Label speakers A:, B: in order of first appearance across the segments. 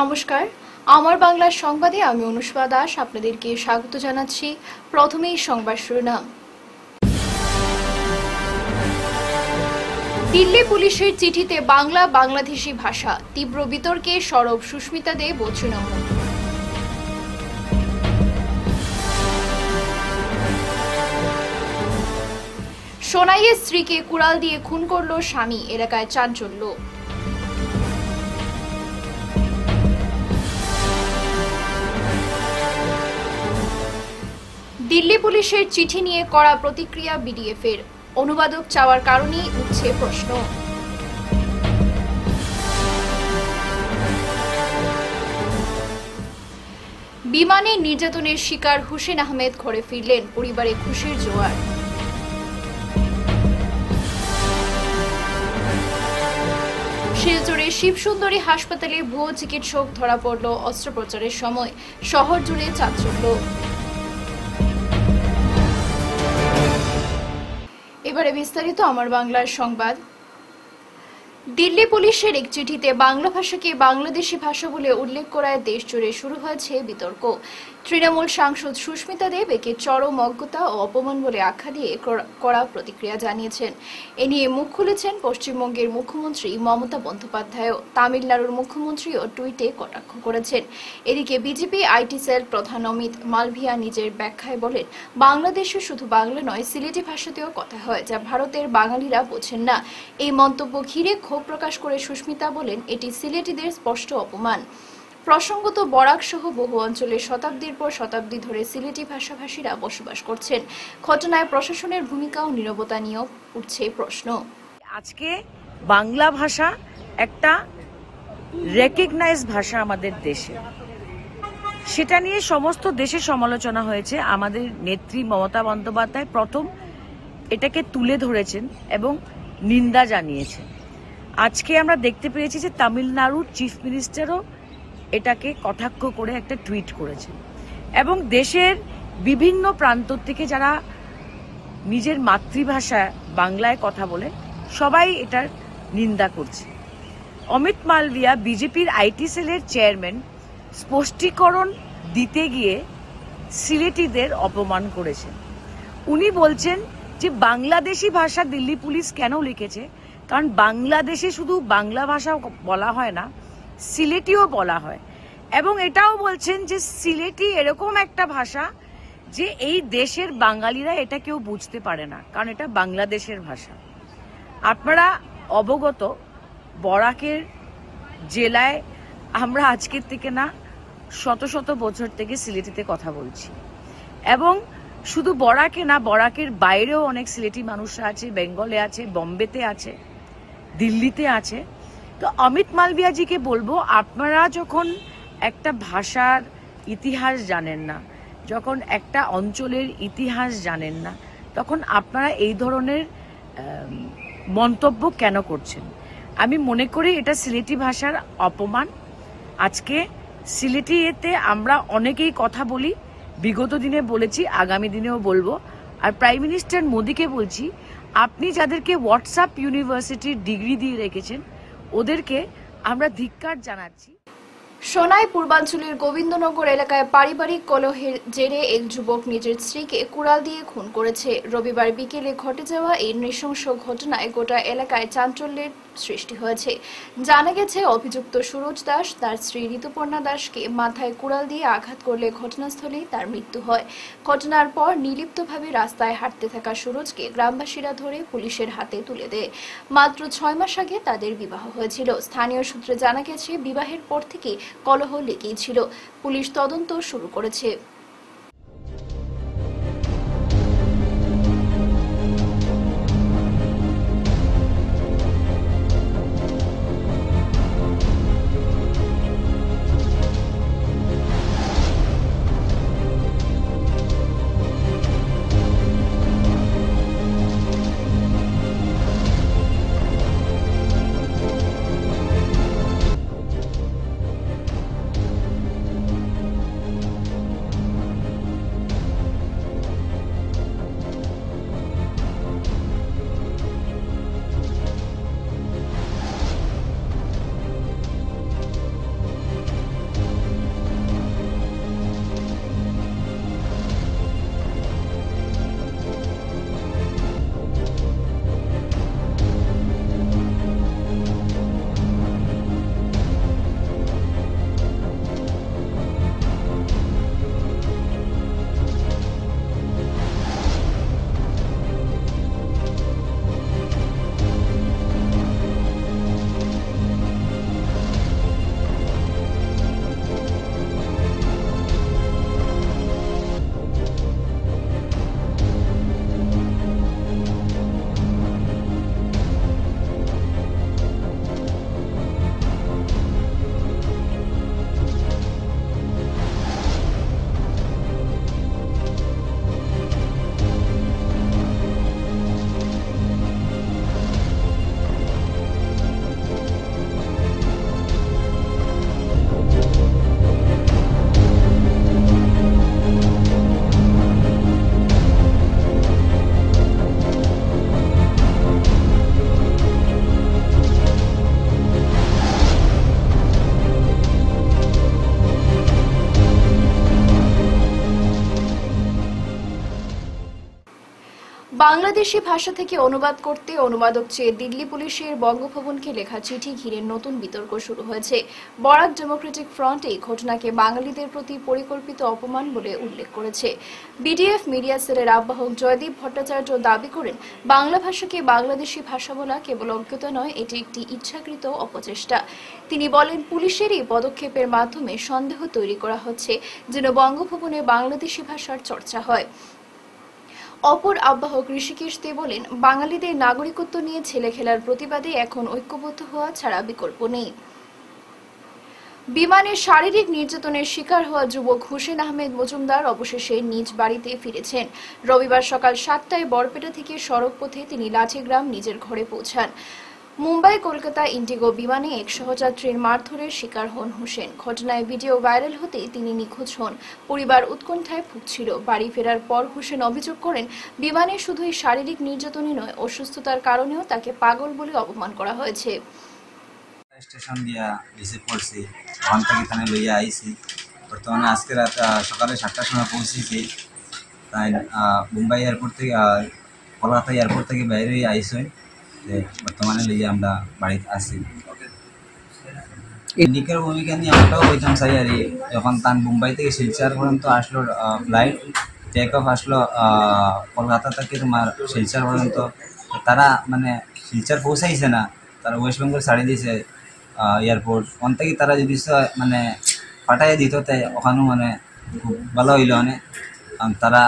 A: নমস্কার, আমার বাংলা সংবাদে আমি অনুষ্কা দাস আপনাদেরকে স্বাগত জানাচ্ছি। প্রথমেই সংবাদ শিরোনাম। দিল্লি পুলিশের চিঠিতে বাংলা বাংলাদেশি ভাষা, তীব্র বিতর্কে সরব সুস্মিতা দেব ও তৃণমূল। সোনাইয়ের স্ত্রীকে কুড়াল দিয়ে খুন করল স্বামী, এলাকায় চাঞ্চল্য। দিল্লি পুলিশের চিঠি নিয়ে কড়া প্রতিক্রিয়া বিডিএফের, অনুবাদক চাওয়ার কারণেই উঠছে প্রশ্ন। বিমানে নির্যাতনের শিকার হুসেন আহমেদ ঘরে ফিরলেন, পরিবারে খুশির জোয়ার। শিলচরে শিবসুন্দরী হাসপাতালে ভুয়ো চিকিৎসক ধরা পড়ল অস্ত্রোপচারের সময়, শহর জুড়ে চাঞ্চল্য। এবারে বিস্তারিত আমার বাংলার সংবাদ। দিল্লি পুলিশের এক চিঠিতে বাংলা ভাষাকে বাংলাদেশি ভাষা বলে উল্লেখ করায় দেশ জুড়ে শুরু হয়েছে বিতর্ক। তৃণমূল সাংসদ সুস্মিতা দেব একে চরম অজ্ঞতা ও অপমান বলে আখ্যা দিয়ে কড়া প্রতিক্রিয়া জানিয়েছেন। এ নিয়ে মুখ খুলেছেন পশ্চিমবঙ্গের মুখ্যমন্ত্রী মমতা বন্দ্যোপাধ্যায়। তামিলনাড়ুর মুখ্যমন্ত্রীও টুইটে কটাক্ষ করেছেন। এদিকে বিজেপি আইটি সেল প্রধান অমিত মালভিয়া নিজের ব্যাখ্যায় বলেন, বাংলাদেশে শুধু বাংলা নয়, সিলেটি ভাষাতেও কথা হয়, যা ভারতের বাঙালিরা বোঝেন না। এই মন্তব্য ঘিরে ক্ষোভ প্রকাশ করে সুস্মিতা বলেন, এটি সিলেটিদের স্পষ্ট অপমান। প্রসঙ্গত, বরাক সহ বহু অঞ্চলে শতাব্দীর পর শতাব্দী ধরে সিলেটি ভাষাভাষীরা বসবাস করছেন। ঘটনায় প্রশাসনের ভূমিকা ও নীরবতা নিয়েও উঠছে প্রশ্ন।
B: আজকে বাংলা ভাষা একটা রেকগনাইজ ভাষা আমাদের দেশে, সেটা নিয়ে সমস্ত দেশে সমালোচনা হয়েছে। আমাদের নেত্রী মমতা বন্দ্যোপাধ্যায় প্রথম এটাকে তুলে ধরেছেন এবং নিন্দা জানিয়েছেন। আজকে আমরা দেখতে পেয়েছি যে তামিলনাড়ুর চিফ মিনিস্টারও এটাকে কটাক্ষ করে একটা টুইট করেছেন এবং দেশের বিভিন্ন প্রান্ত থেকে যারা নিজের মাতৃভাষা বাংলায় কথা বলে সবাই এটার নিন্দা করছে। অমিত মালভিয়া বিজেপির আইটি সেলের চেয়ারম্যান স্পষ্টীকরণ দিতে গিয়ে সিলেটিদের অপমান করেছেন। উনি বলছেন যে বাংলাদেশি ভাষা দিল্লি পুলিশ কেন লিখেছে, কারণ বাংলাদেশে শুধু বাংলা ভাষা বলা হয় না, সিলেটিও বলা হয়। এবং এটাও বলছেন যে সিলেটি এরকম একটা ভাষা যে এই দেশের বাঙালিরা এটা কেউ বুঝতে পারে না, কারণ এটা বাংলাদেশের ভাষা। আপনারা অবগত, বরাকের জেলায় আমরা আজকের থেকে না শত শত বছর থেকে সিলেটিতে কথা বলছি এবং শুধু বরাকে না, বরাকের বাইরেও অনেক সিলেটি মানুষরা আছে, বেঙ্গলে আছে, বম্বেতে আছে, দিল্লিতে আছে। তো অমিত মালভিয়াজিকে বলবো, আপনারা যখন একটা ভাষার ইতিহাস জানেন না, যখন একটা অঞ্চলের ইতিহাস জানেন না, তখন আপনারা এই ধরনের মন্তব্য কেন করছেন? আমি মনে করি এটা সিলেটি ভাষার অপমান। আজকে সিলেটিতে আমরা অনেকেই কথা বলি, বিগত দিনে বলেছি, আগামী দিনেও বলবো। আর প্রাইম মিনিস্টার মোদীকে বলছি, আপনি যাদেরকে হোয়াটসঅ্যাপ ইউনিভার্সিটির ডিগ্রি দিয়ে রেখেছেন ওদেরকে আমরা ধিক্কার জানাচ্ছি।
A: সোনাই পূর্বাঞ্চলের গোবিন্দনগর এলাকায় পারিবারিক কলহের জেরে এক যুবক নিজের স্ত্রীকে কুড়াল দিয়ে খুন করেছে। রবিবার বিকেলে ঘটে যাওয়া এই নৃশংস ঘটনায় গোটা এলাকায় চাঞ্চল্যের সৃষ্টি হয়েছে। জানা গেছে, অভিযুক্ত সুরজ দাস তার স্ত্রী ঋতুপর্ণা দাসকে মাথায় কুড়াল দিয়ে আঘাত করলে ঘটনাস্থলেই তার মৃত্যু হয়। ঘটনার পর নির্লিপ্তভাবে রাস্তায় হাঁটতে থাকা সুরজকে গ্রামবাসীরা ধরে পুলিশের হাতে তুলে দেয়। মাত্র 6 মাস আগে তাদের বিবাহ হয়েছিল। স্থানীয় সূত্রে জানা গেছে, বিবাহের পর থেকে কলহ লেগেই ছিল। পুলিশ তদন্ত শুরু করেছে। বাংলাদেশি ভাষা থেকে অনুবাদ করতে অনুবাদক চেয়ে দিল্লি পুলিশের বঙ্গভবনকে লেখা চিঠি ঘিরে নতুন বিতর্ক শুরু হয়েছে। বরাক ডেমোক্রেটিক ফ্রন্ট এই ঘটনাকে বাঙালিদের প্রতি পরিকল্পিত অপমান বলে উল্লেখ করেছে। বিডিএফ মিডিয়া সেলের আহ্বায়ক জয়দীপ ভট্টাচার্য দাবি করেন, বাংলা ভাষাকে বাংলাদেশি ভাষা বলা কেবল অজ্ঞতা নয়, এটি একটি ইচ্ছাকৃত অপচেষ্টা। তিনি বলেন, পুলিশের এই পদক্ষেপের মাধ্যমে সন্দেহ তৈরি করা হচ্ছে যেন বঙ্গভবনে বাংলাদেশি ভাষার চর্চা হয়। অপর আহ্বায়ক ঋষিকেশ দে বলেন, বাঙালিদের নাগরিকত্ব নিয়ে ছেলে খেলার প্রতিবাদে এখন ঐক্যবদ্ধ হওয়া ছাড়া বিকল্প নেই। বিমানে শারীরিক নির্যাতনের শিকার হওয়া যুবক হুসেন আহমেদ মজুমদার অবশেষে নিজ বাড়িতে ফিরেছেন। রবিবার সকাল 7টায় বরপেটা থেকে সড়ক পথে তিনি লাঠিগ্রাম নিজের ঘরে পৌঁছান। মুম্বাই কলকাতা ইন্ডিগো বিমানে এক সহযাত্রীর মারধরের শিকার হন হুসেন। ঘটনায় ভিডিও ভাইরাল হতেই তিনি নিখোঁজ হন। পরিবার উৎকণ্ঠায় ভুগছিল। বাড়ি ফেরার পর হুসেন অভিযোগ করেন, বিমানে শুধুই শারীরিক নির্যাতনই নয়, অসুস্থতার কারণেও তাকে পাগল বলে অপমান করা হয়েছে।
C: স্টেশন দিয়া রিসিভ করছি, ওখান থেকে থানে লইয়া আইছি। বর্তমানে আজকে রাত সকালে 7টার সময় পৌঁছেছি। তাই মুম্বাই এয়ারপোর্ট থেকে কলকাতা এয়ারপোর্ট থেকে বাইরে আইসই, বর্তমানে লইয়া আমরা বাড়িতে আসি। ইন্ডিকের ভূমিকা নিয়ে আমরাও বলতাম চাই আর যখন তার মুম্বাই থেকে শিলচর পর্যন্ত আসলো ফ্লাইট, টেক অফ আসলো কলকাতা থেকে তোমার শিলচর পর্যন্ত, তারা মানে শিলচর পৌঁছাইছে না, তারা ওয়েস্ট বেঙ্গল ছাড়ি দিয়েছে এয়ারপোর্ট। ওখান থেকে তারা যদি মানে পাঠাইয়া দিত, তাই ওখানেও মানে খুব ভালো হইল। মানে তারা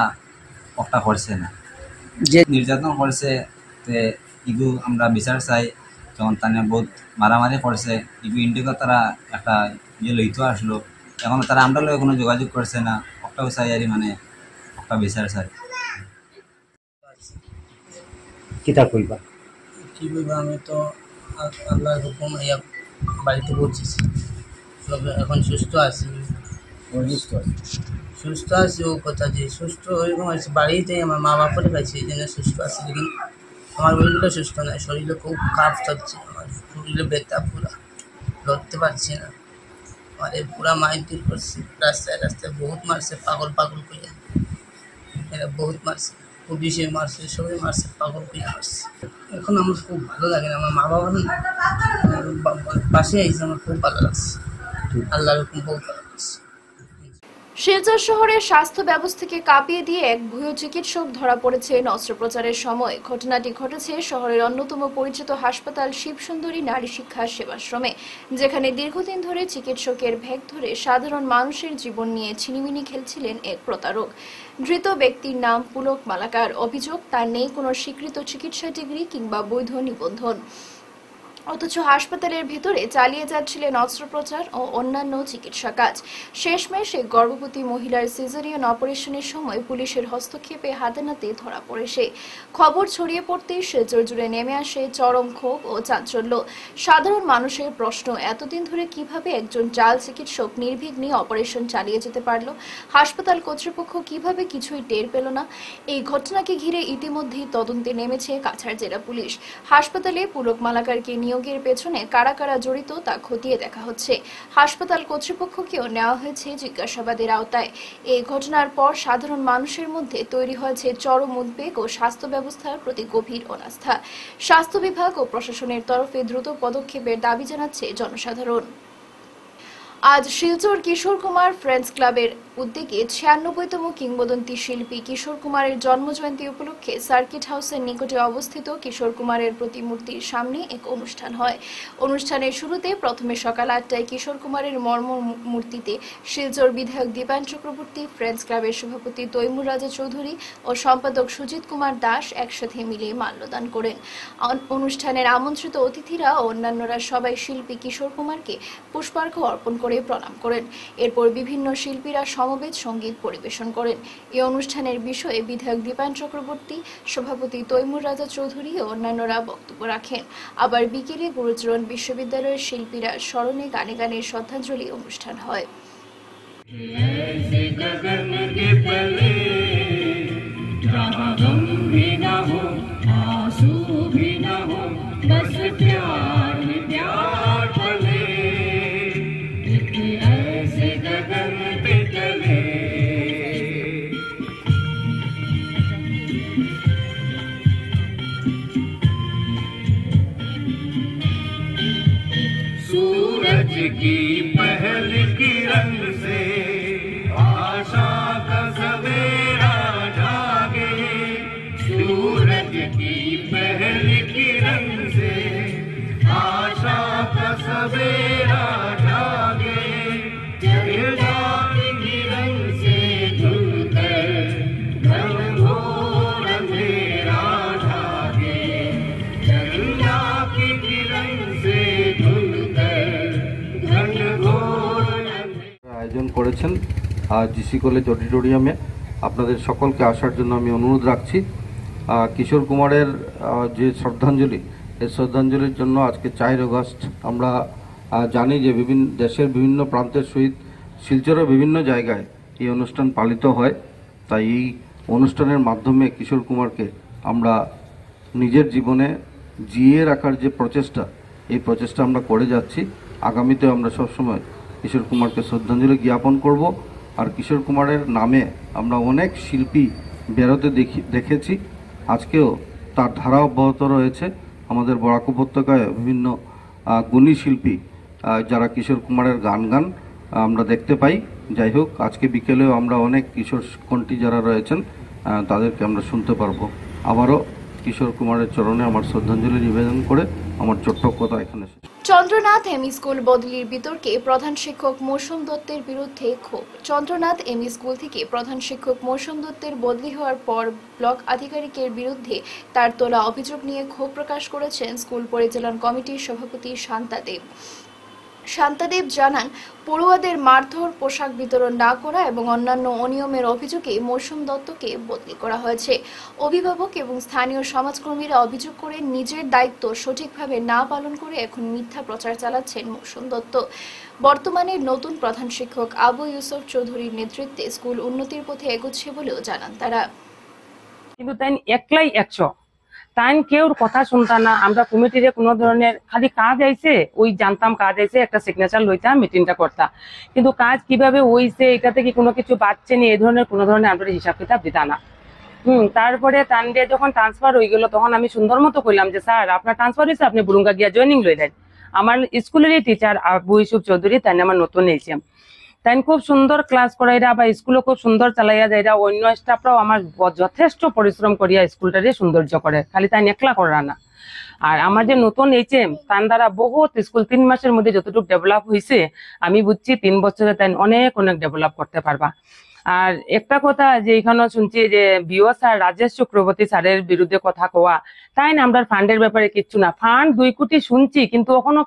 C: একটা করছে না, যে নির্যাতন করছে, তে ইগু আমরা বিচার চাই। যখন তারা বহুত মারামারি করছে, ইগু ইন্ডিগো তারা একটা লইতো আসলো, এখন তারা আমরা লোক কোনো যোগাযোগ করছে না। একটাও চাই আর মানে একটা বিচার চাই।
D: কিতা কইবা?
E: কী বলবো, আমি তো আল্লাহর হুকুম ইয়া বাড়িতে পৌঁছেছি, তবে এখন সুস্থ আছি। সুস্থ আছি ও কথা যে সুস্থ ওইরকম আছে, বাড়িতে আমার মা বাপরে পাইছি, এই জন্য সুস্থ আছি। লেকিন আমার শরীরও সুস্থ নয়, শরীরে খুব কাঁপ চলছে, আমার শরীরে ব্যথা, পুরা লড়তে পারছি না। আমার পুরা মাইন্ড করছি, রাস্তায় রাস্তায় বহুত মারছে, পাগল পাগল কইয়া এরা বহুত মারছে, পুলিশে মারছে, সবাই মারছে, পাগল কইয়া মারছে। এখন আমার খুব ভালো লাগে না, আমার মা বাবার পাশে আইসে, আমার খুব ভালো লাগছে। আল্লাহর হুকুম বহুত ভালো লাগছে।
A: শিলচর শহরের স্বাস্থ্য ব্যবস্থাকে কাঁপিয়ে দিয়ে এক ভুয়ো চিকিৎসক ধরা পড়েছেন অস্ত্রোপচারের সময়। ঘটনাটি ঘটেছে শহরের অন্যতম পরিচিত হাসপাতাল শিবসুন্দরী নারী শিক্ষা সেবাশ্রমে, যেখানে দীর্ঘদিন ধরে চিকিৎসকের ভেগ ধরে সাধারণ মানুষের জীবন নিয়ে ছিনিমিনি খেলছিলেন এক প্রতারক। ধৃত ব্যক্তির নাম পুলক মালাকার। অভিযোগ, তার নেই কোনো স্বীকৃত চিকিৎসা ডিগ্রি কিংবা বৈধ নিবন্ধন, অথচ হাসপাতালের ভেতরে চালিয়ে যাচ্ছিলেন অস্ত্রোপচার ও অন্যান্য চিকিৎসা কাজ। শেষমেশ এক গর্ভবতী মহিলার সিজারিয়ান অপারেশনের সময় পুলিশের হস্তক্ষেপে হাতে নাতে ধরা পড়ে সে। খবর ছড়িয়ে পড়তেই শিলচর জুড়ে নেমে আসে চরম ক্ষোভ ও চাঞ্চল্য। সাধারণ মানুষের প্রশ্ন, এতদিন ধরে কিভাবে একজন জাল চিকিৎসক নির্বিঘ্নে অপারেশন চালিয়ে যেতে পারল? হাসপাতাল কর্তৃপক্ষ কিভাবে কিছুই টের পেল না? এই ঘটনাকে ঘিরে ইতিমধ্যেই তদন্তে নেমেছে কাছাড় জেলা পুলিশ। হাসপাতালে পুলক মালাকারকে নিয়োগের পেছনে কারা কারা জড়িত তা খতিয়ে দেখা হচ্ছে। হাসপাতাল কর্তৃপক্ষকেও নেওয়া হয়েছে জিজ্ঞাসাবাদের আওতায়। এই ঘটনার পর সাধারণ মানুষের মধ্যে তৈরি হয়েছে চরম উদ্বেগ ও স্বাস্থ্য ব্যবস্থার প্রতি গভীর অনাস্থা। স্বাস্থ্য বিভাগ ও প্রশাসনের তরফে দ্রুত পদক্ষেপের দাবি জানাচ্ছে জনসাধারণ। আজ শিলচর কিশোর কুমার ফ্রেন্ডস ক্লাবের উদ্যোগে 96তম কিংবদন্তি শিল্পী কিশোর কুমারের জন্মজয়ন্তী উপলক্ষে সার্কিট হাউসের নিকটে অবস্থিত কিশোর কুমারের প্রতিমূর্তির সামনে এক অনুষ্ঠান হয়। অনুষ্ঠানের শুরুতে প্রথমে সকাল 8টায় কিশোর কুমারের মর্ম মূর্তিতে শিলচর বিধায়ক দীপান চক্রবর্তী, ফ্রেন্ডস ক্লাবের সভাপতি তৈমুর রাজা চৌধুরী ও সম্পাদক সুজিত কুমার দাস একসাথে মিলে মাল্যদান করেন। অনুষ্ঠানের আমন্ত্রিত অতিথিরা ও অন্যান্যরা সবাই শিল্পী কিশোর কুমারকে পুষ্পার্ঘ্য অর্পণ করে প্রণাম করেন। এরপর বিভিন্ন শিল্পীরা সমবেত সঙ্গীত পরিবেশন করেন। এই অনুষ্ঠানের বিষয়ে বিধায়ক দীপান চক্রবর্তী, সভাপতি তৈমুর রাজা চৌধুরী ও অন্যান্যরা বক্তব্য রাখেন। আবার বিকেলে গুরুচরণ বিশ্ববিদ্যালয়ের শিল্পীরা স্মরণে গানে গানে শ্রদ্ধাঞ্জলি অনুষ্ঠান হয়।
F: की पहल किरण से आशा का सवेरा जागे, सूरज की पहल किरण से आशा का सवेरा जागे, चंदा की किरण से धुलकर घनघोर अंधेरा ढाके, चंदा की किरण से धुलकर घनघोर
G: আয়োজন করেছেন জিসি কলেজ অডিটোরিয়ামে। আপনাদের সকলকে আসার জন্য আমি অনুরোধ রাখছি। কিশোর কুমারের যে শ্রদ্ধাঞ্জলি, এই শ্রদ্ধাঞ্জলির জন্য আজকে 4 আগস্ট আমরা জানি যে দেশের বিভিন্ন প্রান্তের সহিত শিলচরের বিভিন্ন জায়গায় এই অনুষ্ঠান পালিত হয়। তাই এই অনুষ্ঠানের মাধ্যমে কিশোর কুমারকে আমরা নিজের জীবনে জিয়ে রাখার যে প্রচেষ্টা, এই প্রচেষ্টা আমরা করে যাচ্ছি। আগামীতে আমরা সবসময় কিশোর কুমারকে শ্রদ্ধাঞ্জলি জ্ঞাপন করব। আর কিশোর কুমারের নামে আমরা অনেক শিল্পী বেরোতে দেখেছি, আজকেও তার ধারা অব্যাহত রয়েছে। আমাদের বরাক উপত্যকায় বিভিন্ন গুণী শিল্পী যারা কিশোর কুমারের গান আমরা দেখতে পাই। যাই হোক, আজকে বিকেলেও আমরা অনেক কিশোর কণ্ঠী যারা রয়েছেন তাদেরকে আমরা শুনতে পারবো। আবারও কিশোর কুমারের চরণে আমার শ্রদ্ধাঞ্জলি নিবেদন করে আমার ছোট্ট কথা এখানে শেষ।
A: চন্দ্রনাথ এমই স্কুল বদলির বিতর্কে প্রধান শিক্ষক মৌসুম দত্তের বিরুদ্ধে ক্ষোভ। চন্দ্রনাথ এমই স্কুল থেকে প্রধান শিক্ষক মৌসুম দত্তের বদলি হওয়ার পর ব্লক আধিকারিকের বিরুদ্ধে তার তোলা অভিযোগ নিয়ে ক্ষোভ প্রকাশ করেছেন স্কুল পরিচালন কমিটির সভাপতি শান্তা দেব। শান্তা দেব জানান, পড়ুয়াদের মারধর, পোশাক বিতরণ না করা এবং অন্যান্য অনিয়মের অভিযোগে মৌসুম দত্তকে বদলি করা হয়েছে। অভিভাবক এবং স্থানীয় সমাজকর্মীরা অভিযোগ করে নিজের দায়িত্ব সঠিকভাবে না পালন করে এখন মিথ্যা প্রচার চালাচ্ছেন মৌসুম দত্ত। বর্তমানে নতুন প্রধান শিক্ষক আবু ইউসুফ চৌধুরীর নেতৃত্বে স্কুল উন্নতির পথে এগোচ্ছে বলেও জানান তারা।
H: কিন্তু তাই একলাই 100 তাই কেউ কথা শুনতাম না। আমরা কমিটিরে কোনো ধরনের খালি কাজ আইছে, ওই জানতাম কাজ আইছে, একটা সিগনেচার লইতাম, মিটিংটা করতাম। কিন্তু কাজ কিভাবে হইছে, এটা থেকে কোনো কিছু বাড়ছে নি, এই ধরনের কোনো ধরনের আমরা হিসাব কিতাব দিতাম না। তারপরে তানডে যখন ট্রান্সফার হয়ে গেল, তখন আমি সুন্দর মতো কইলাম যে স্যার আপনার ট্রান্সফার হয়েছে, আপনি বুরুঙ্গা গিয়া জয়েনিং লইলেন। আমার স্কুলেরই টিচার আবু ইউসুফ চৌধুরী, তাই আমার নতুন এসেছে, তাই খুব সুন্দর ক্লাস করাইরা বা স্কুলও খুব সুন্দর চালাইয়া যাইরা। অন্য স্টাফরাও আমার যথেষ্ট পরিশ্রম করিয়া স্কুলটারে সৌন্দর্য করে, খালি তাই একলা করা না। আর আমার যে নতুন এইচএম, তার দ্বারা বহুত স্কুল 3 মাসের মধ্যে যতটুকু ডেভেলপ হয়েছে, আমি বুঝছি 3 বছরে তাই অনেক ডেভেলপ করতে পারবা। আর একটা কথা যে এখানে শুনছি যে বিও স্যার রাজেশ চক্রবর্তী স্যারের বিরুদ্ধে কথা কোয়া, তাই না আমরা ফান্ডের ব্যাপারে কিচ্ছু না। ফান্ড 2 কোটি শুনছি, কিন্তু এখনো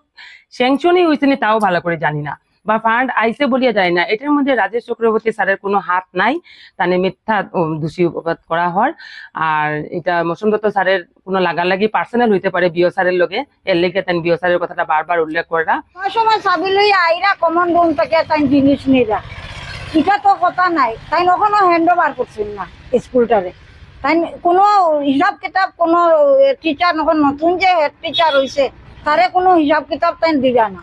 H: স্যাংশনই হয়েছে নি, তাও ভালো করে জানি না, বা ফান্ড আইসে বলিয়া যায় না। এটার মধ্যে রাজেশ চক্রবর্তী স্যারের কোনো হাত নাই, তানে মিথ্যা দোষী করা হয়। আর এটা মৌসুম দত্ত স্যারের কোনো লাগালাগি পার্সোনাল হইতে পারে বিও স্যারের লগে, এর লেগে তাই বিও স্যারের কথাটা বারবার উল্লেখ করা।
I: সময় চাবি লই আইরা কমন রুম থেকে তাই জিনিস নিরা, এটা তো কথা নাই। তাই ওখানে হ্যান্ড ওভার করছেন না স্কুলটারে। তাই কোনো হিসাব কিতাব কোনো টিচার নতুন যে হেড টিচার হয়েছে, তারে কোনো হিসাব কিতাব তাই দিলা না।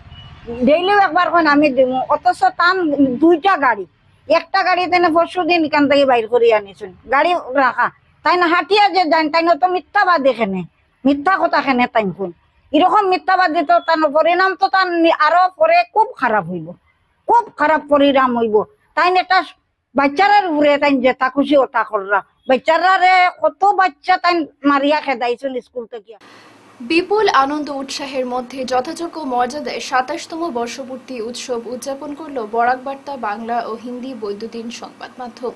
I: ডেইলিও একবার কোন আমি দিব, অথচ তান 2টা গাড়ি, একটা গাড়ি তেনে 400 দিন এখান থেকে বাইর করে আনিছেন, গাড়ি রাখা। তাই না হাটিয়া যে যান, তাই তো মিথ্যাবাদ এখানে, মিথ্যা কথা এখানে তাই কোন এরকম মিথ্যাবাদ দিত, তার পরিণাম তো তার আরো পরে খুব খারাপ হইব, খুব খারাপ পরিণাম হইব। তাই একটা বাচ্চারার উপরে তাই যেটা খুশি ওটা কররা, বাচ্চারারে কত বাচ্চা তাই মারিয়া খেদাইছেন স্কুল থেকে।
A: বিপুল আনন্দ উৎসাহের মধ্যে যথাযোগ্য মর্যাদায় 27তম বর্ষপূর্তি উৎসব উদযাপন করল বরাক বার্তা বাংলা ও হিন্দি বৈদ্যুতিন সংবাদ মাধ্যম।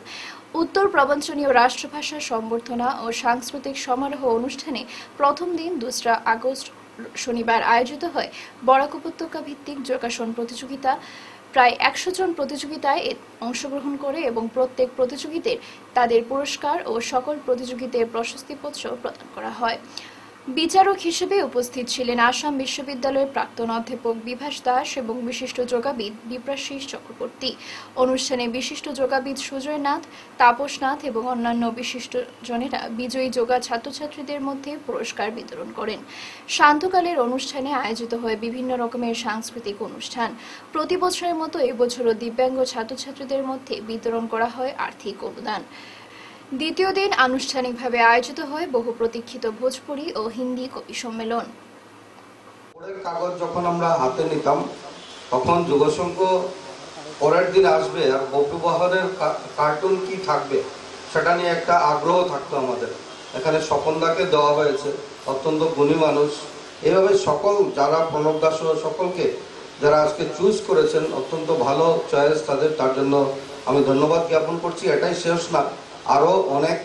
A: উত্তর প্রবঞ্চনীয় রাষ্ট্রভাষা সম্বর্ধনা ও সাংস্কৃতিক সমারোহ অনুষ্ঠানে প্রথম দিন 2 আগস্ট শনিবার আয়োজিত হয় বরাক উপত্যকা ভিত্তিক যোগাসন প্রতিযোগিতা। প্রায় 100 জন প্রতিযোগিতায় অংশগ্রহণ করে এবং প্রত্যেক প্রতিযোগীদের তাদের পুরস্কার ও সকল প্রতিযোগীদের প্রশস্তিপত্র প্রদান করা হয়। বিচারক হিসেবে উপস্থিত ছিলেন আসাম বিশ্ববিদ্যালয়ের প্রাক্তন অধ্যাপক বিভাস দাস এবং বিশিষ্ট যোগাবিদ বিপ্রাশিস চক্রবর্তী। অনুষ্ঠানে বিশিষ্ট যোগাবিদ সুজয় নাথ, তাপস নাথ এবং অন্যান্য বিশিষ্ট জনেরা বিজয়ী যোগা ছাত্রছাত্রীদের মধ্যে পুরস্কার বিতরণ করেন। সান্ধ্যকালের অনুষ্ঠানে আয়োজিত হয় বিভিন্ন রকমের সাংস্কৃতিক অনুষ্ঠান। প্রতি বছরের মতো এবছরও দিব্যাঙ্গ ছাত্রছাত্রীদের মধ্যে বিতরণ করা হয় আর্থিক অনুদান। দ্বিতীয় দিন আনুষ্ঠানিকভাবে আয়োজিত হয় বহু প্রতীক্ষিত ভোজপুরি ও হিন্দি কবি সম্মেলন।
G: কাগজ যখন আমরা হাতে নিতাম, তখন যুগসংঘ পরের দিন আসবে আর বপুবাহনের কার্টুন কি থাকবে সেটা নিয়ে একটা আগ্রহ থাকতো আমাদের। এখানে স্বপনদাকে দেওয়া হয়েছে, অত্যন্ত গুণী মানুষ। এইভাবে সকল যারা প্রণব দাস সকলকে যারা আজকে চুজ করেছেন, অত্যন্ত ভালো চয়েস তাদের, তার জন্য আমি ধন্যবাদ জ্ঞাপন করছি। এটাই শেষ না, আরও অনেক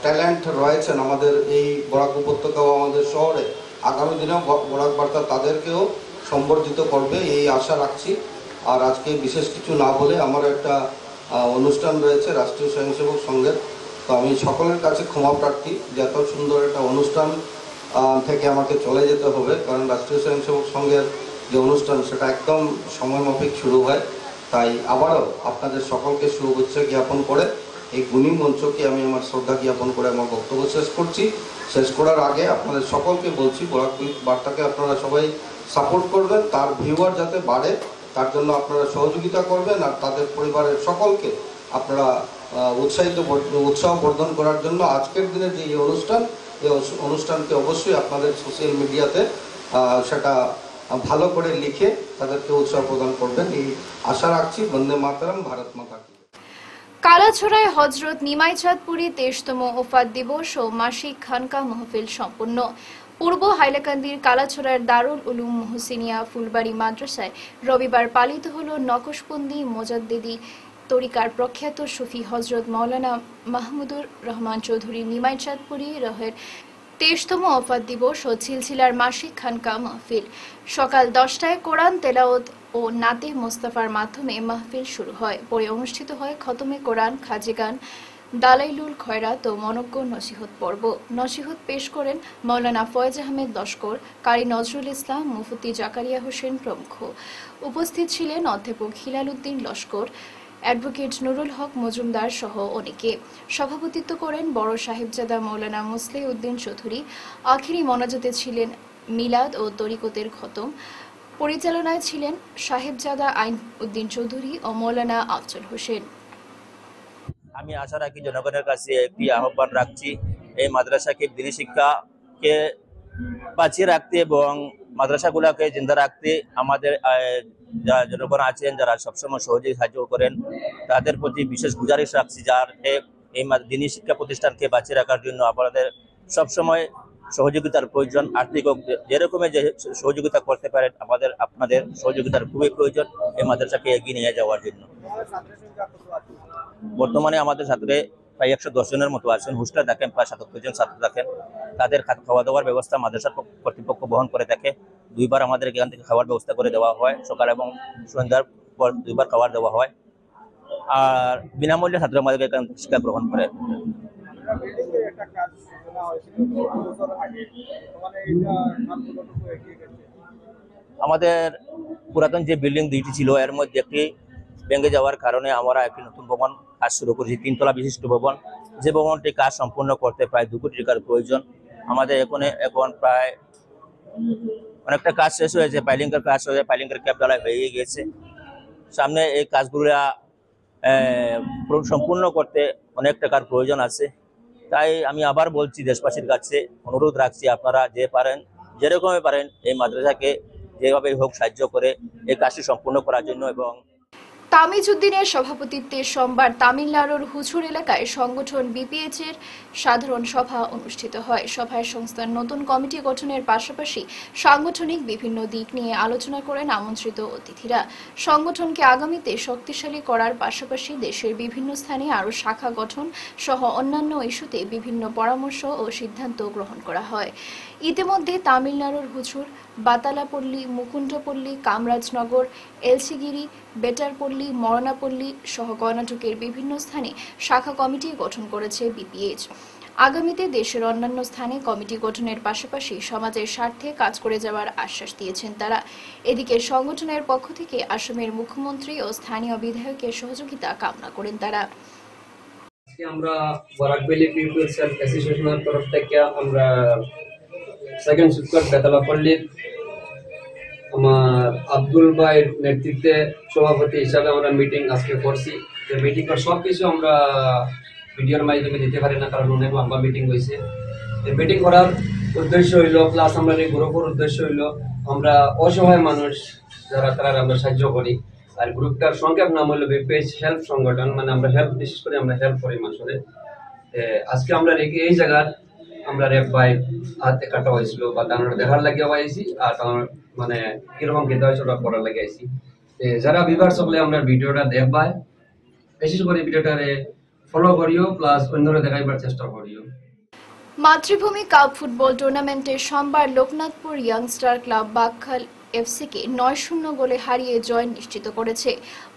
G: ট্যালেন্ট রয়েছেন আমাদের এই বরাক উপত্যকা ও আমাদের শহরে। আগামী দিনেও বরাক বার্তা তাদেরকেও সম্বর্ধিত করবে এই আশা রাখছি। আর আজকে বিশেষ কিছু না বলে আমার একটা অনুষ্ঠান রয়েছে রাষ্ট্রীয় স্বয়ংসেবক সংঘের, তো আমি সকলের কাছে ক্ষমা প্রার্থী যে এত সুন্দর একটা অনুষ্ঠান থেকে আমাকে চলে যেতে হবে, কারণ রাষ্ট্রীয় স্বয়ংসেবক সংঘের যে অনুষ্ঠান সেটা একদম সময়মাফিক শুরু হয়। তাই আবারও আপনাদের সকলকে শুভেচ্ছা জ্ঞাপন করে এই গুণী মঞ্চকে আমি আমার শ্রদ্ধা জ্ঞাপন করে আমার বক্তব্য শেষ করছি। শেষ করার আগে আপনাদের সকলকে বলছি, বরাক বার্তাকে আপনারা সবাই সাপোর্ট করবেন, তার ভিউয়ার যাতে বাড়ে তার জন্য আপনারা সহযোগিতা করবেন, আর তাদের পরিবারের সকলকে আপনারা উৎসাহ বর্ধন করার জন্য আজকের দিনের যে এই অনুষ্ঠানকে অবশ্যই আপনাদের সোশ্যাল মিডিয়াতে সেটা ভালো করে লিখে তাদেরকে উৎসাহ প্রদান করবেন, এই আশা রাখছি। বন্দে মাতরম, ভারত মাতা কি।
A: কালাছড়ায় হজরত নিমাইচাঁদপুরে 23তম ওফাত দিবস ও মাসিক খানকা মাহফিল সম্পন্ন। পূর্ব হাইলাকান্দির কালাছড়ার দারুল উলুম মুহসিনিয়া ফুলবাড়ি মাদ্রাসায় রবিবার পালিত হল নকশবন্দি মোজাদ্দেদি তরিকার প্রখ্যাত সুফি হজরত মাওলানা মাহমুদুর রহমান চৌধুরী নিমাইচাঁদপুরি রহের 23তম ওফাত দিবস ও ছিলছিলার মাসিক খানকা মাহফিল। সকাল 10টায় কোরআন তেলাওয়াত ও নাতে মোস্তাফার মাধ্যমে মাহফিল শুরু হয়। পরে অনুষ্ঠিত হয় খতমে কোরআন, খাজে গান, দালাইলুল খয়রাত ও মনজ্ঞ নসিহত পর্ব। নসিহত পেশ করেন মাওলানা ফয়েজ আহমেদ লস্কর, কারি নজরুল ইসলাম, মুফতি জাকারিয়া হোসেন প্রমুখ। উপস্থিত ছিলেন অধ্যাপক হিলাল উদ্দিন লস্কর, অ্যাডভোকেট নুরুল হক মজুমদার সহ অনেকে। সভাপতিত্ব করেন বড় সাহেবজাদা মাওলানা মুসলিহ উদ্দিন চৌধুরী। আখিরি মোনাজাতে ছিলেন মিলাদ ও তরিকতের খতম। পরিচালনায় ছিলেন সাহেবজাদা আইন উদ্দিন চৌধুরী ও মাওলানা আফজল হোসেন।
J: আমি আশা রাখি জনগণের কাছে একটি আহ্বান রাখছি, এই মাদ্রাসাকে দিনী শিক্ষাকে বাঁচিয়ে রাখতে এবং মাদ্রাসাগুলোকে জিন্দা রাখতে আমাদের যারা জনগণ আছেন, যারা সবসময় সহজে সাহায্য করেন, তাদের প্রতি বিশেষ গুজারিশ রাখছি, যার এই দিনী শিক্ষা প্রতিষ্ঠানকে বাঁচিয়ে রাখার জন্য আপনাদের সবসময় সহযোগিতার প্রয়োজন। আর্থিক যেরকমের যে সহযোগিতা করতে পারেন, আপনাদের সহযোগিতার খুবই প্রয়োজন এই মাদ্রাসাকে এগিয়ে নিয়ে যাওয়ার জন্য। বর্তমানে আমাদের ছাত্রে প্রায় 110 জনের মতো আছেন, হোস্টেলে থাকেন প্রায় 77 জন ছাত্র থাকেন। তাদের খাওয়া দাওয়ার ব্যবস্থা মাদ্রাসার কর্তৃপক্ষ বহন করে থাকে। 2 বার আমাদের এখান থেকে খাওয়ার ব্যবস্থা করে দেওয়া হয়, সকাল এবং সন্ধ্যার পর 2 বার খাবার দেওয়া হয়। আর বিনামূল্যে ছাত্র আমাদের এখান থেকে শিক্ষা গ্রহণ করে। আমাদের পুরাতন যে বিল্ডিং 2টি ছিল, এর মধ্যে একটি ভেঙে যাওয়ার কারণে আমরা একটি নতুন ভবন কাজ শুরু করেছি, 3 তলা বিশিষ্ট ভবন। যে ভবনটি কাজ সম্পূর্ণ করতে প্রায় 2 কোটি টাকার প্রয়োজন। আমাদের এখন প্রায় অনেকটা কাজ শেষ হয়েছে, পাইলিংয়ের কাজ হয়ে পাইলিংয়ের ক্যাপ ঢালাই হয়ে গেছে। সামনে এই কাজগুলো সম্পূর্ণ করতে অনেক টাকার প্রয়োজন আছে। তাই আমি আবার বলছি, দেশবাসীর কাছে অনুরোধ রাখছি, আপনারা যে পারেন, যেরকমই পারেন এই মাদ্রাসাকে যেভাবে হোক সাহায্য করে এই কাজটি সম্পূর্ণ করার জন্য। এবং
A: তামিজউদ্দিনের সভাপতিত্বে সোমবার তামিলনাড়ুর হুজুর এলাকায় সংগঠন বিপিএইচ এর সাধারণ সভা অনুষ্ঠিত হয়। সভায় সংস্থার নতুন কমিটি গঠনের পাশাপাশি সাংগঠনিক বিভিন্ন দিক নিয়ে আলোচনা করেন আমন্ত্রিত অতিথিরা। সংগঠনকে আগামীতে শক্তিশালী করার পাশাপাশি দেশের বিভিন্ন স্থানে আরও শাখা গঠন সহ অন্যান্য ইস্যুতে বিভিন্ন পরামর্শ ও সিদ্ধান্ত গ্রহণ করা হয়। ইতিমধ্যে তামিলনাড়ুর হুজুর, বাতালাপল্লী, মুকুন্ডপল্লী, কামরাজনগর, এলসিগিরি, বেটারপল্লী, মরনাপল্লী সহ কর্ণাটকের বিভিন্ন স্থানে শাখা কমিটি গঠন করেছে বিপিএইচ। আগামীতে দেশের অন্যান্য স্থানে কমিটি গঠনের পাশাপাশি সমাজের স্বার্থে কাজ করে যাওয়ার আশ্বাস দিয়েছেন তারা। এদিকে সংগঠনের পক্ষ থেকে আসামের মুখ্যমন্ত্রী ও স্থানীয় বিধায়কের সহযোগিতা কামনা করেন তারা।
K: আমরা বরাক ভ্যালি পিপলস অ্যাসোসিয়েশনের তরফ থেকে আমরা সেকেন্ড শিক্ষক বেতালাপল্লী আমার আব্দুল ভাইয়ের নেতৃত্বে সভাপতি হিসাবে আমরা মিটিং আজকে করছি। মিটিং করার সব কিছু আমরা ভিডিওর মাধ্যমে দিতে পারি না, কারণ অনেক লম্বা মিটিং হয়েছে। মিটিং করার উদ্দেশ্য হইল, প্লাস আমরা এই গ্রুপের উদ্দেশ্য হইল আমরা অসহায় মানুষ যারা তারা আমরা সাহায্য করি। আর গ্রুপটার সংক্ষেপ নাম হলো বিপেজ হেল্প সংগঠন, মানে আমরা হেল্প, বিশেষ করে আমরা হেল্প করি মানুষের। আজকে আমরা এই জায়গার আমরা রেপ বাই হাতে কাটা হয়েছিল বা তার দেখার লাগিয়ে পাইছি, আর মানে কিরকম খেতে হয়েছে ওটা করার লাগিয়ে আইছি। যারা বিভার সকলে আমরা ভিডিওটা দেখবাই, বিশেষ করে ভিডিওটারে ফলো করিও, প্লাস অন্যরা দেখাইবার চেষ্টা করিও।
A: মাতৃভূমি কাপ ফুটবল টুর্নামেন্টে সোমবার লোকনাথপুর ইয়াংস্টার ক্লাব বাকখাল এফসিকে ৯-০ গোলে হারিয়ে জয় নিশ্চিত করেছে।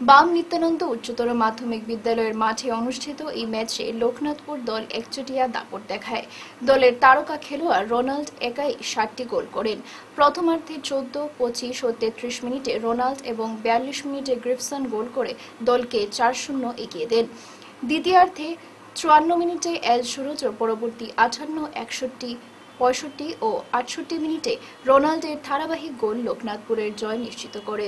A: বাম নিত্যানন্দ উচ্চতর মাধ্যমিক বিদ্যালয়ের মাঠে অনুষ্ঠিত এই ম্যাচে লোকনাথপুর দল একচেটিয়া দাপট দেখায়। দলের তারকা খেলোয়াড় রোনাল্ড একাই ৭টি গোল করেন। প্রথমার্ধে ১৪, ২৫ ও ৩৩ মিনিটে রোনাল্ড এবং ৪২ মিনিটে গ্রিফসন গোল করে দলকে ৪-০ এগিয়ে দেন। দ্বিতীয়ার্ধে ৫৪ মিনিটে এল সুরজ ও পরবর্তী ৫৮, ৬১, ৬৫ ও ৬৮ মিনিটে রোনাল্ডের ধারাবাহিক গোল লোকনাথপুরের জয় নিশ্চিত করে।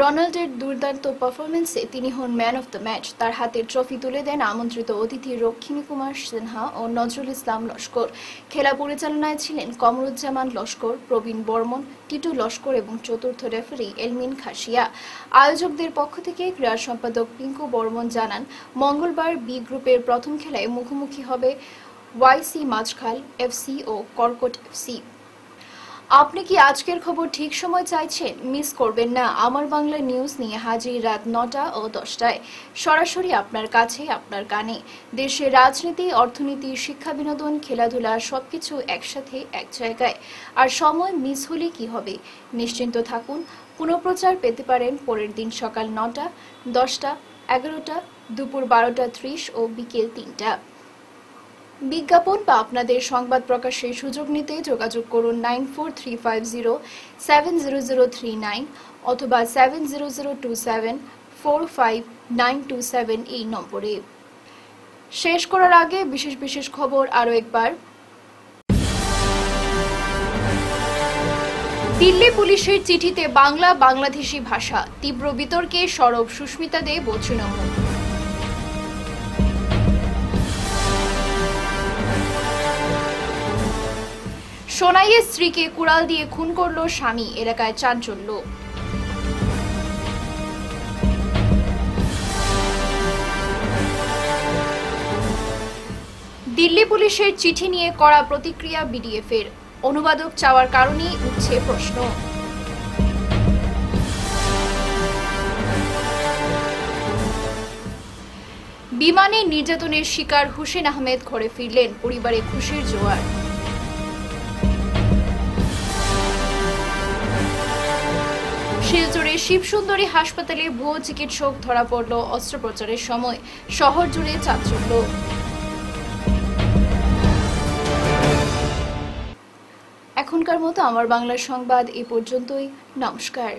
A: রোনাল্ডের দুর্দান্ত পারফরমেন্সে তিনি হন ম্যান অফ দ্য ম্যাচ। তার হাতে ট্রফি তুলে দেন আমন্ত্রিত অতিথি রক্ষিণী কুমার সিনহা ও নজরুল ইসলাম লস্কর। খেলা পরিচালনায় ছিলেন কমরুজ্জামান লস্কর, প্রবীণ বর্মন, টিটু লস্কর এবং চতুর্থ রেফারি এলমিন খাসিয়া। আয়োজকদের পক্ষ থেকে ক্রীড়া সম্পাদক পিঙ্কু বর্মন জানান, মঙ্গলবার বি গ্রুপের প্রথম খেলায় মুখোমুখি হবে ওয়াইসি মাঝখাল এফসি ও কর্কট এফসি। আপনি কি আজকের খবর ঠিক সময় চাইছেন? মিস করবেন না। আমার বাংলা নিউজ নিয়ে হাজির রাত ৯টা ও ১০টায়, সরাসরি আপনার কাছে, আপনার কানে। দেশের রাজনীতি, অর্থনীতি, শিক্ষা, বিনোদন, খেলাধুলা সবকিছু একসাথে এক জায়গায়। আর সময় মিস হলে কি হবে? নিশ্চিন্ত থাকুন, পুনঃপ্রচার পেতে পারেন পরের দিন সকাল ৯টা, ১০টা, ১১টা, দুপুর ১২টা ৩০ ও বিকেল ৩টা। বিজ্ঞাপন বা আপনাদের সংবাদ প্রকাশের সুযোগ নিতে যোগাযোগ করুন 9435070039 অথবা 7002745927 এই নম্বরে। শেষ করার আগে বিশেষ বিশেষ খবর আরও একবার। দিল্লি পুলিশের চিঠিতে বাংলা বাংলাদেশি ভাষা, তীব্র বিতর্কে সরব সুস্মিতা দেব ও তৃণমূল। সোনাইয়ের স্ত্রীকে কুড়াল দিয়ে খুন করল স্বামী, এলাকায় চাঞ্চল্য। দিল্লি পুলিশের চিঠি নিয়ে কড়া প্রতিক্রিয়া বিডিএফের, অনুবাদক চাওয়ার কারণেই উঠছে প্রশ্ন। বিমানে নির্যাতনের শিকার হুসেন আহমেদ ঘরে ফিরলেন, পরিবারে খুশির জোয়ার। শিলচরে শিবসুন্দরী হাসপাতালে ভুয়ো চিকিৎসক ধরা পড়ল অস্ত্রোপচারের সময়, শহর জুড়ে চাঞ্চল্য। এখনকার মতো আমার বাংলা সংবাদ এ পর্যন্তই। নমস্কার।